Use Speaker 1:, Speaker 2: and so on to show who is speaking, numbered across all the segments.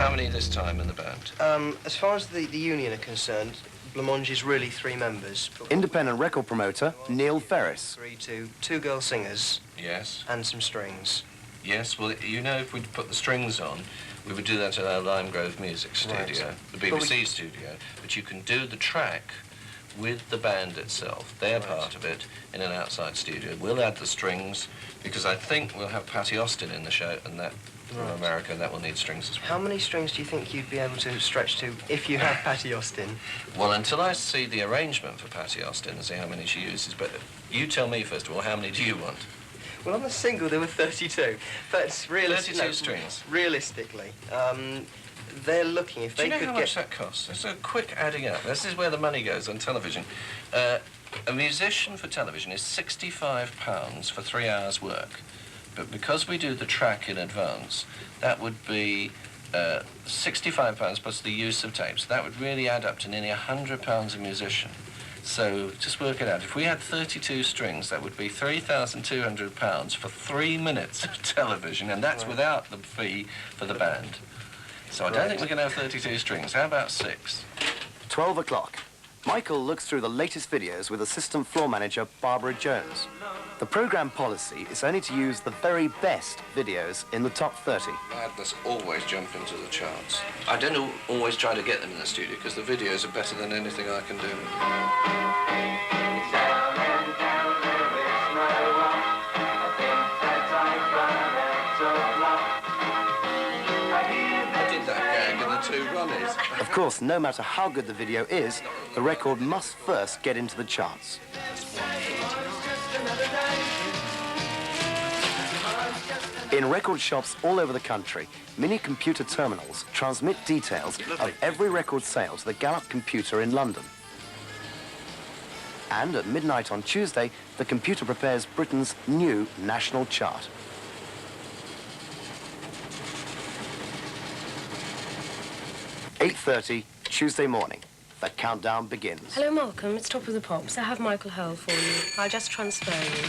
Speaker 1: How many this time in the band?
Speaker 2: As far as the union are concerned, Blancmange is really 3 members.
Speaker 3: Independent record promoter Neil Ferris.
Speaker 2: Agreed to 2 girl singers.
Speaker 1: Yes.
Speaker 2: And some strings.
Speaker 1: Yes, well, you know, if we'd put the strings on, we would do that at our Lime Grove Music Studio,
Speaker 2: right.
Speaker 1: the BBC studio. But you can do the track with the band itself, their part of it, in an outside studio. We'll add the strings, because I think we'll have Patty Austin in the show, and that, from America, that will need strings as well.
Speaker 2: How many strings do you think you'd be able to stretch to if you have Patty Austin?
Speaker 1: Well, until I see the arrangement for Patty Austin and see how many she uses, but you tell me, first of all, how many do you want?
Speaker 2: Well, on the single, there were 32, but realistically...
Speaker 1: 32 strings?
Speaker 2: Realistically, they're looking, if they could get...
Speaker 1: Do you know how much that costs? It's a quick adding up. This is where the money goes on television. A musician for television is £65 for 3 hours' work. But because we do the track in advance, that would be £65 plus the use of tapes. That would really add up to nearly £100 a musician. So just work it out. If we had 32 strings, that would be £3,200 for 3 minutes of television, and that's without the fee for the band. So I don't think we're going to have 32 strings. How about 6?
Speaker 3: 12 o'clock. Michael looks through the latest videos with assistant floor manager Barbara Jones. The programme policy is only to use the very best videos in the top 30.
Speaker 1: Madness always jump into the charts. I don't always try to get them in the studio because the videos are better than anything I can do. I did that gag in the 2 Ronnies.
Speaker 3: Of course, no matter how good the video is, the record must first get into the charts. In record shops all over the country, mini computer terminals transmit details of every record sale to the Gallup computer in London. And at midnight on Tuesday, the computer prepares Britain's new national chart. "8:30 Tuesday morning. The countdown begins."
Speaker 4: Hello, Malcolm. It's Top of the Pops. I have Michael Hurl for you. I'll just transfer you.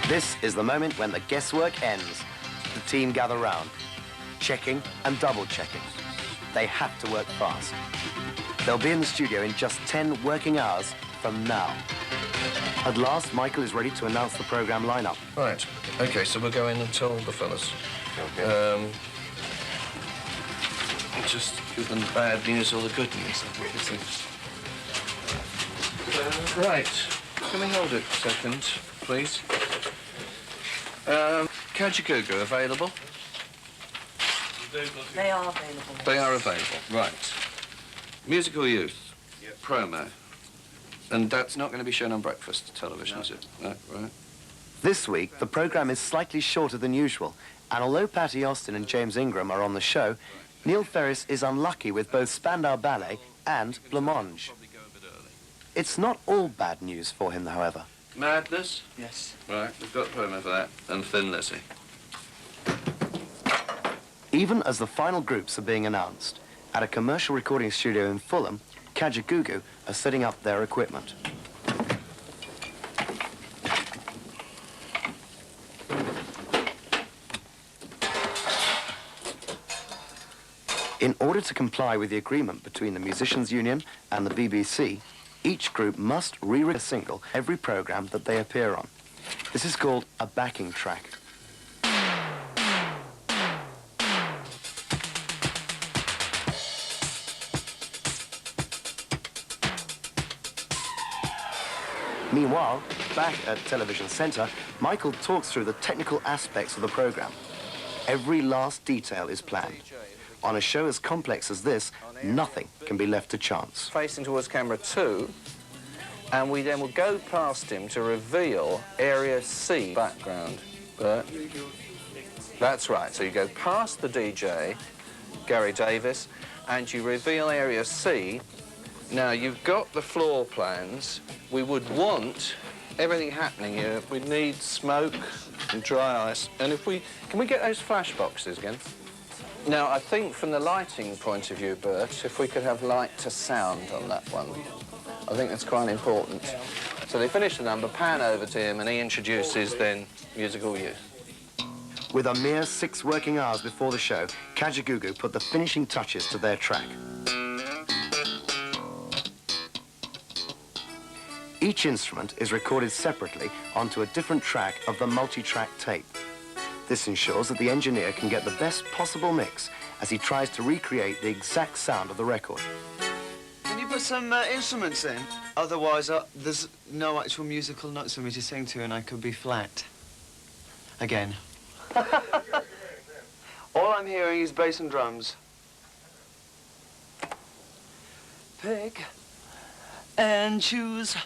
Speaker 3: This is the moment when the guesswork ends. The team gather round, checking and double-checking. They have to work fast. They'll be in the studio in just 10 working hours from now. At last, Michael is ready to announce the programme lineup.
Speaker 1: Right. OK, so we'll go in and tell the fellas.
Speaker 3: Okay.
Speaker 1: Just give them the bad news or the good news. Right. Can we hold it a second, please? Kajagoogoo available?
Speaker 4: They are available.
Speaker 1: They are available, right. Musical Youth, promo. And that's not going to be shown on breakfast television, is it? No, right.
Speaker 3: This week, the programme is slightly shorter than usual, and although Patty Austin and James Ingram are on the show, Neil Ferris is unlucky with both Spandau Ballet and Blancmange. It's not all bad news for him, however.
Speaker 1: Madness?
Speaker 2: Yes.
Speaker 1: Right, we've got promo for that. And Thin Lizzy.
Speaker 3: Even as the final groups are being announced, at a commercial recording studio in Fulham, Kajagoogoo are setting up their equipment. In order to comply with the agreement between the Musicians' Union and the BBC, each group must re-record a single every programme that they appear on. This is called a backing track. Meanwhile, back at Television Centre, Michael talks through the technical aspects of the programme. Every last detail is planned. On a show as complex as this, nothing can be left to chance.
Speaker 1: Facing towards camera 2, and we then will go past him to reveal Area C background. That's right, so you go past the DJ, Gary Davis, and you reveal Area C. Now, you've got the floor plans. We would want everything happening here. We'd need smoke and dry ice. And if we... Can we get those flash boxes again? Now, I think from the lighting point of view, Bert, if we could have light to sound on that one, I think that's quite important. So they finish the number, pan over to him, and he introduces then Musical Youth.
Speaker 3: With a mere 6 working hours before the show, Kajagoogoo put the finishing touches to their track. Each instrument is recorded separately onto a different track of the multi-track tape. This ensures that the engineer can get the best possible mix as he tries to recreate the exact sound of the record.
Speaker 5: Can you put some instruments in? Otherwise, there's no actual musical notes for me to sing to and I could be flat. Again. All I'm hearing is bass and drums. Pick and choose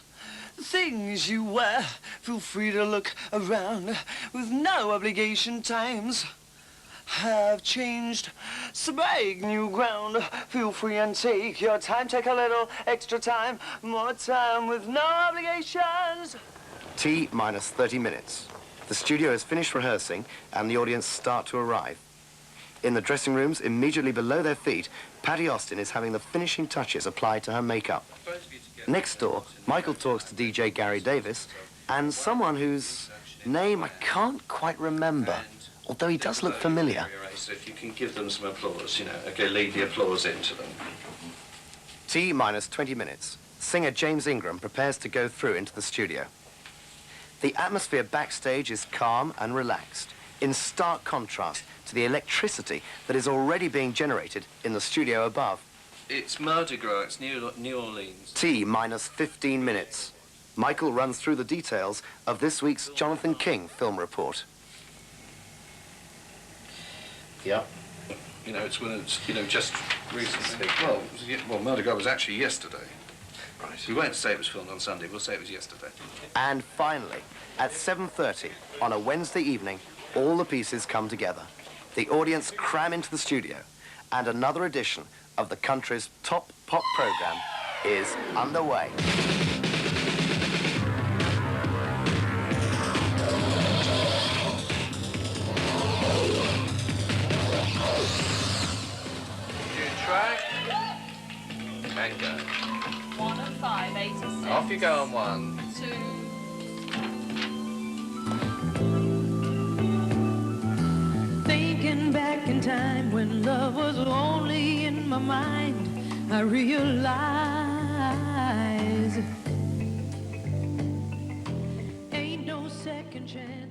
Speaker 5: things you wear. Feel free to look around with no obligation. Times have changed, so break new ground. Feel free and take your time. Take a little extra time, more time with no obligations.
Speaker 3: T minus 30 minutes. The studio has finished rehearsing and the audience start to arrive. In the dressing rooms, immediately below their feet, Patty Austin is having the finishing touches applied to her makeup. Next door, Michael talks to DJ Gary Davis and someone whose name I can't quite remember, although he does look familiar.
Speaker 1: If you can give them some applause, you know, okay, lead the applause into them.
Speaker 3: T minus 20 minutes. Singer James Ingram prepares to go through into the studio. The atmosphere backstage is calm and relaxed, in stark contrast to the electricity that is already being generated in the studio above.
Speaker 1: It's Mardi Gras, it's New Orleans.
Speaker 3: T minus 15 minutes. Michael runs through the details of this week's Jonathan King film report.
Speaker 1: Yeah. You know, it's when it's, you know, just recently. Well, Mardi Gras was actually yesterday. Right. We won't say it was filmed on Sunday, we'll say it was yesterday.
Speaker 3: And finally, at 7:30 on a Wednesday evening, all the pieces come together. The audience cram into the studio, and another edition of the country's top pop program is underway.
Speaker 1: Track and go.
Speaker 6: 1 and 5, 8 and 6.
Speaker 1: Off you go on 1.
Speaker 6: 2.
Speaker 7: Thinking back in time when love was only in my mind, I realize ain't no second chance.